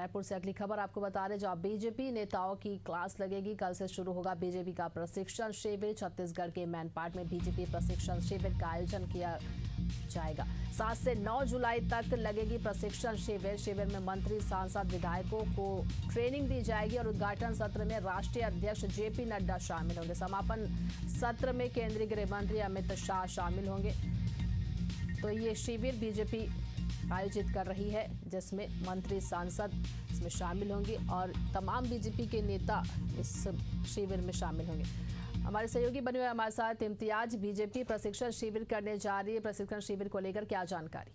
रायपुर से अगली खबर आपको बता रहे, जहां बीजेपी नेताओं की क्लास लगेगी। कल से शुरू होगा बीजेपी का प्रशिक्षण शिविर। छत्तीसगढ़ के मैनपाट में बीजेपी प्रशिक्षण शिविर का आयोजन किया जाएगा। 7 से 9 जुलाई तक लगेगी प्रशिक्षण शिविर। शिविर में मंत्री, सांसद, विधायकों को ट्रेनिंग दी जाएगी और उद्घाटन सत्र में राष्ट्रीय अध्यक्ष जेपी नड्डा शामिल होंगे। समापन सत्र में केंद्रीय गृह मंत्री अमित शाह शामिल होंगे। तो ये शिविर बीजेपी आयोजित कर रही है, जिसमें मंत्री, सांसद इसमें शामिल होंगे और तमाम बीजेपी के नेता इस शिविर में शामिल होंगे। हमारे सहयोगी बने हुए हमारे साथ इम्तियाज, बीजेपी प्रशिक्षण शिविर करने जा रही है, प्रशिक्षण शिविर को लेकर क्या जानकारी?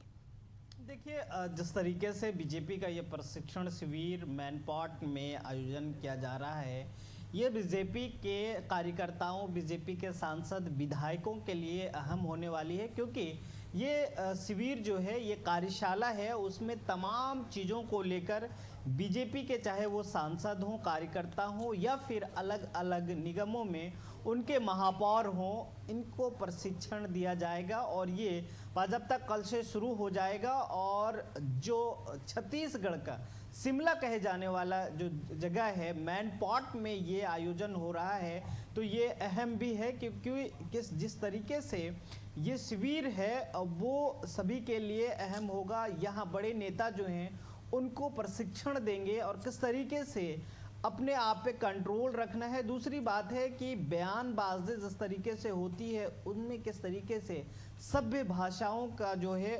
देखिए, जिस तरीके से बीजेपी का ये प्रशिक्षण शिविर मैनपाट में आयोजन किया जा रहा है, ये बीजेपी के कार्यकर्ताओं, बीजेपी के सांसद, विधायकों के लिए अहम होने वाली है, क्योंकि ये शिविर जो है ये कार्यशाला है। उसमें तमाम चीज़ों को लेकर बीजेपी के, चाहे वो सांसद हों, कार्यकर्ता हों या फिर अलग अलग निगमों में उनके महापौर हों, इनको प्रशिक्षण दिया जाएगा और ये बाज़ाब्ता कल से शुरू हो जाएगा। और जो छत्तीसगढ़ का शिमला कहे जाने वाला जो जगह है मैनपाट में ये आयोजन हो रहा है, तो ये अहम भी है क्योंकि जिस तरीके से ये शिविर है वो सभी के लिए अहम होगा। यहाँ बड़े नेता जो हैं उनको प्रशिक्षण देंगे और किस तरीके से अपने आप पे कंट्रोल रखना है। दूसरी बात है कि बयानबाजी जिस तरीके से होती है उनमें किस तरीके से सभ्य भाषाओं का जो है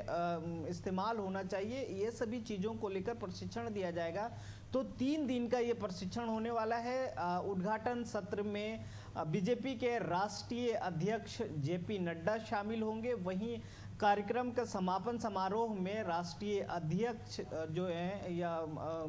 इस्तेमाल होना चाहिए, ये सभी चीज़ों को लेकर प्रशिक्षण दिया जाएगा। तो 3 दिन का ये प्रशिक्षण होने वाला है। उद्घाटन सत्र में बीजेपी के राष्ट्रीय अध्यक्ष जेपी नड्डा शामिल होंगे। वहीं कार्यक्रम का समापन समारोह में राष्ट्रीय अध्यक्ष जो है, या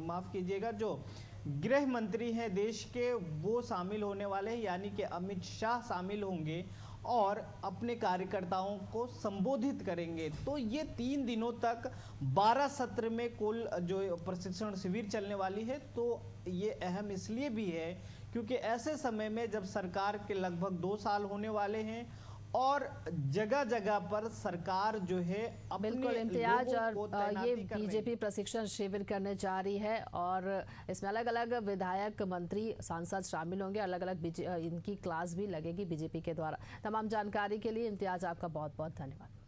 माफ़ कीजिएगा, जो गृह मंत्री हैं देश के, वो शामिल होने वाले हैं, यानी कि अमित शाह शामिल होंगे और अपने कार्यकर्ताओं को संबोधित करेंगे। तो ये 3 दिनों तक 12 सत्र में कुल जो प्रशिक्षण शिविर चलने वाली है। तो ये अहम इसलिए भी है क्योंकि ऐसे समय में जब सरकार के लगभग 2 साल होने वाले हैं और जगह जगह पर सरकार जो है बिल्कुल इम्तियाज, और ये बीजेपी प्रशिक्षण शिविर करने जा रही है और इसमें अलग अलग विधायक, मंत्री, सांसद शामिल होंगे। अलग अलग इनकी क्लास भी लगेगी बीजेपी के द्वारा। तमाम जानकारी के लिए इम्तियाज आपका बहुत बहुत धन्यवाद।